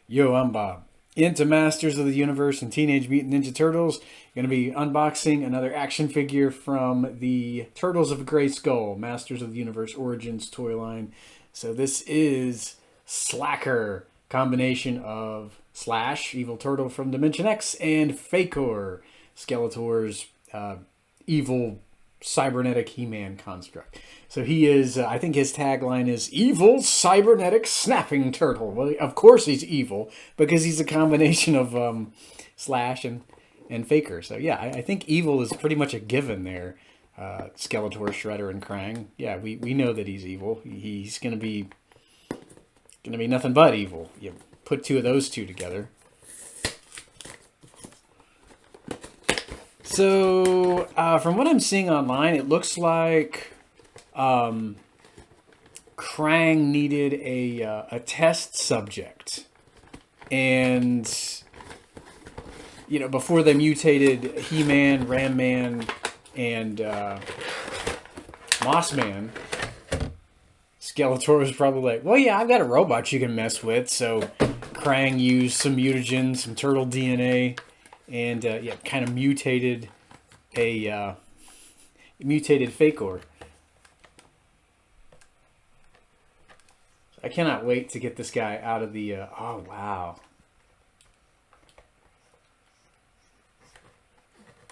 Yo, I'm Bob. Into Masters of the Universe and Teenage Mutant Ninja Turtles. Going to be unboxing another action figure from the Turtles of Grayskull, Masters of the Universe Origins toy line. So this is Slacker, combination of Slash, Evil Turtle from Dimension X, and Fakor, Skeletor's evil cybernetic He-Man construct. So he is, I think his tagline is evil cybernetic snapping turtle. Well, of course he's evil because he's a combination of Slash and Faker. So yeah, I think evil is pretty much a given there. Skeletor, Shredder, and Krang. Yeah, we know that he's evil. He's gonna be nothing but evil. You put two of those two together. So, from what I'm seeing online, it looks like Krang needed a test subject. And, before they mutated He-Man, Ram-Man, and Moss-Man, Skeletor was probably like, well, yeah, I've got a robot you can mess with. So, Krang used some mutagen, some turtle DNA, and kind of mutated Fakor. I cannot wait to get this guy out of the. Oh wow,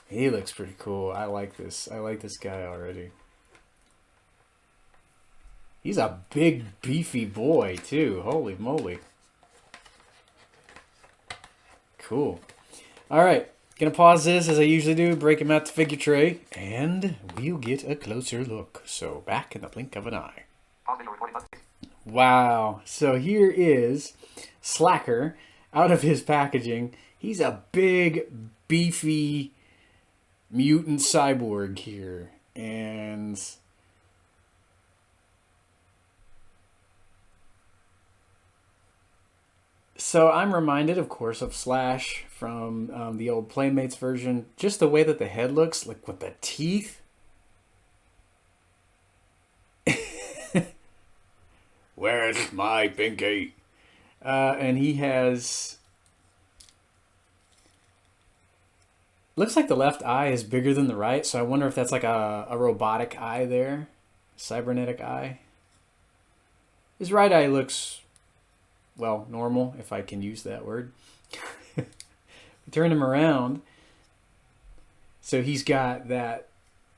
he looks pretty cool. I like this. I like this guy already. He's a big, beefy boy too. Holy moly! Cool. All right, gonna pause this as I usually do, break him out the figure tray, and we'll get a closer look. So back in the blink of an eye. Wow, so here is Slacker out of his packaging. He's a big, beefy mutant cyborg here, and so I'm reminded, of course, of Slash from the old Playmates version. Just the way that the head looks, like with the teeth. Where's my pinky? And he has... Looks like the left eye is bigger than the right, so I wonder if that's like a robotic eye there. Cybernetic eye. His right eye looks... well, normal, if I can use that word. Turn him around. So he's got that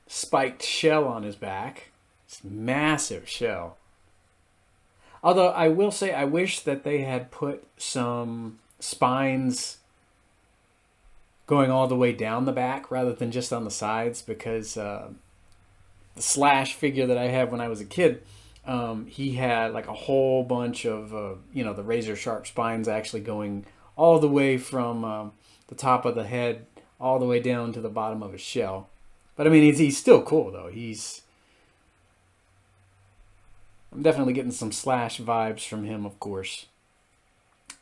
spiked shell on his back. It's massive shell. Although I will say I wish that they had put some spines going all the way down the back rather than just on the sides, because the Slash figure that I had when I was a kid, he had like a whole bunch of, the razor sharp spines actually going all the way from the top of the head all the way down to the bottom of his shell. But I mean, he's still cool though. I'm definitely getting some Slash vibes from him, of course.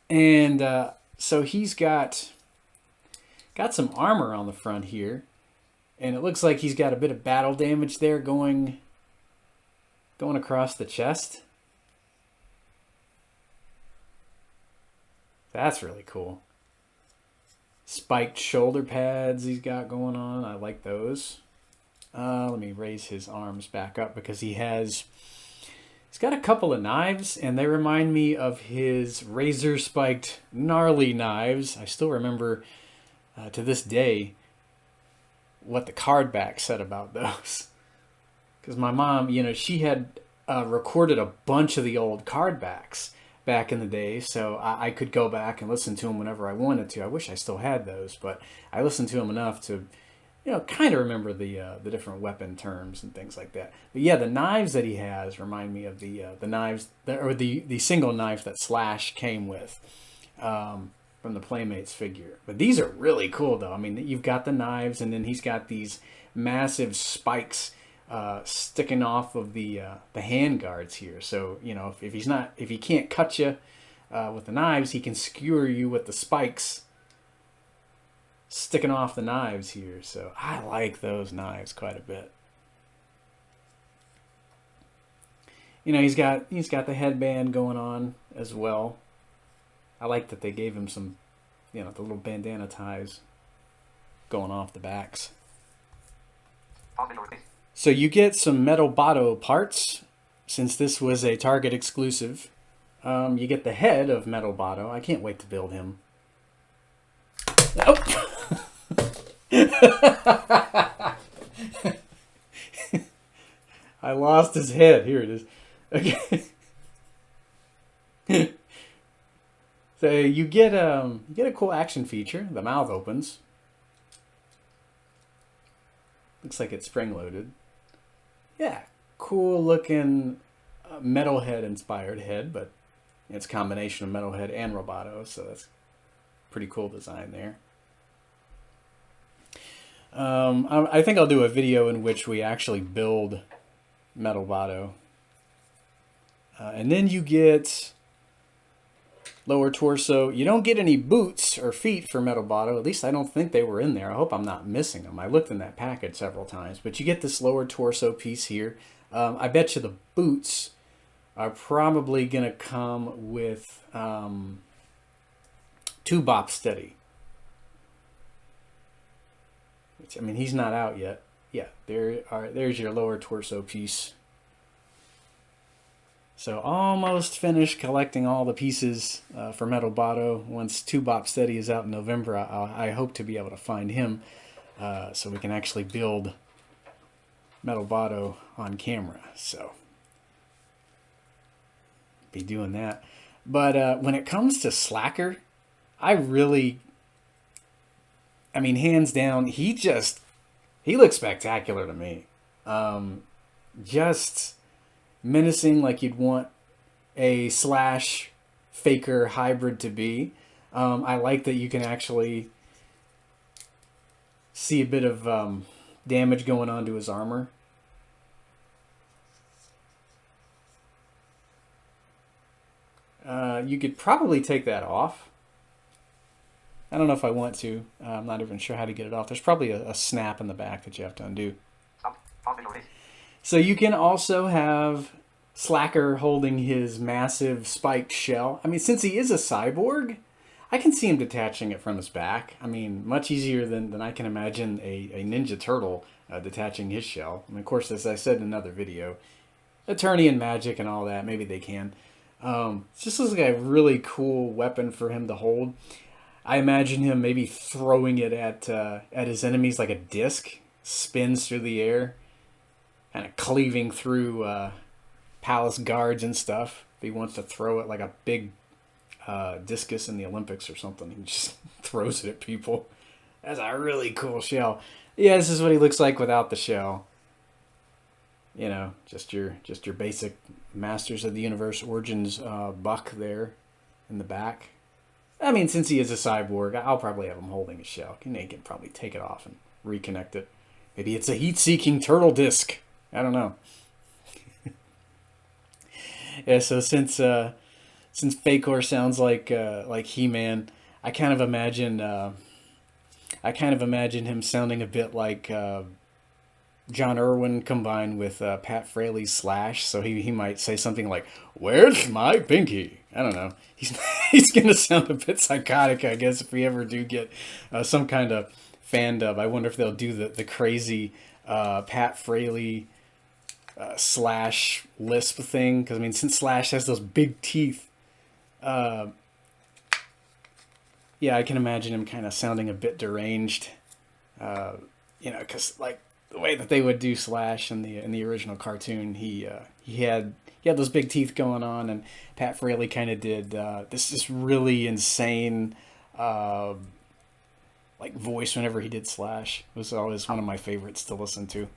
And so he's got some armor on the front here. And it looks like he's got a bit of battle damage there going across the chest. That's really cool. Spiked shoulder pads he's got going on. I like those. Let me raise his arms back up because he's got a couple of knives, and they remind me of his razor spiked gnarly knives. I still remember to this day what the card back said about those. Because my mom, she had recorded a bunch of the old card backs back in the day, so I could go back and listen to them whenever I wanted to. I wish I still had those, but I listened to them enough to, kind of remember the different weapon terms and things like that. But yeah, the knives that he has remind me of the knives, the single knife that Slash came with from the Playmates figure. But these are really cool, though. I mean, you've got the knives, and then he's got these massive spikes sticking off of the hand guards here. So if he can't cut you with the knives, he can skewer you with the spikes sticking off the knives here. So I like those knives quite a bit. He's got the headband going on as well. I like that they gave him some, you know, the little bandana ties going off the backs. So you get some Metal Botto parts, since this was a Target exclusive. You get the head of Metal Botto. I can't wait to build him. Oh! I lost his head. Here it is. Okay. So you get a cool action feature. The mouth opens. Looks like it's spring-loaded. Yeah, cool looking Metalhead inspired head, but it's a combination of Metalhead and Roboto, so that's pretty cool design there. I think I'll do a video in which we actually build Metal Botto. And then you get lower torso. You don't get any boots or feet for Metal Botto. At least I don't think they were in there. I hope I'm not missing them. I looked in that package several times. But you get this lower torso piece here. I bet you the boots are probably going to come with 2 Bop Steady. Which, I mean, he's not out yet. Yeah, there's your lower torso piece. So almost finished collecting all the pieces for Metal Botto. Once 2 Bop Steady is out in November, I hope to be able to find him so we can actually build Metal Botto on camera. So be doing that. But when it comes to Slacker, I mean, hands down, he looks spectacular to me. Just menacing like you'd want a Slash Faker hybrid to be. I like that you can actually see a bit of damage going on to his armor. You could probably take that off. I don't know if I want to. I'm not even sure how to get it off. There's probably a snap in the back that you have to undo. So you can also have Slacker holding his massive spiked shell. I mean, since he is a cyborg, I can see him detaching it from his back. I mean, much easier than I can imagine a Ninja Turtle detaching his shell. I mean, of course, as I said in another video, Attorney and Magic and all that, maybe they can. It just looks like a really cool weapon for him to hold. I imagine him maybe throwing it at his enemies like a disc, spins through the air, kind of cleaving through palace guards and stuff. If he wants to throw it like a big discus in the Olympics or something, he just throws it at people. That's a really cool shell. Yeah, this is what he looks like without the shell. You know, just your basic Masters of the Universe Origins buck there in the back. I mean, since he is a cyborg, I'll probably have him holding a shell. He can probably take it off and reconnect it. Maybe it's a heat-seeking turtle disc. I don't know. Yeah, so since Fakor sounds like He-Man, I kind of imagine him sounding a bit like John Irwin combined with Pat Fraley's Slash. So he might say something like, "Where's my pinky?" I don't know. He's gonna sound a bit psychotic, I guess, if we ever do get some kind of fan dub. I wonder if they'll do the crazy Pat Fraley Slash lisp thing, because I mean, since Slash has those big teeth, yeah, I can imagine him kind of sounding a bit deranged. You know, because like the way that they would do Slash in the original cartoon, he had those big teeth going on, and Pat Fraley kind of did this really insane like voice whenever he did Slash. It was always one of my favorites to listen to.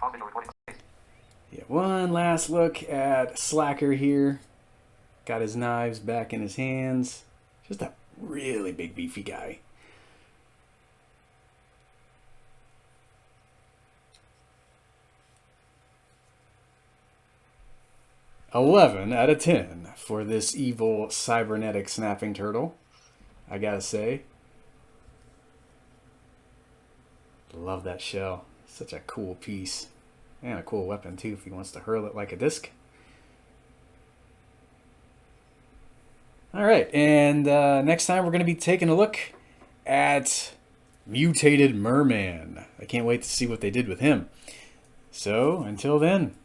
Yeah, one last look at Slacker here. Got his knives back in his hands. Just a really big beefy guy. "11 out of 10 for this evil cybernetic snapping turtle, I gotta say. Love that shell. Such a cool piece. And a cool weapon too if he wants to hurl it like a disc. All right, and next time we're going to be taking a look at Mutated Merman. I can't wait to see what they did with him. So, until then.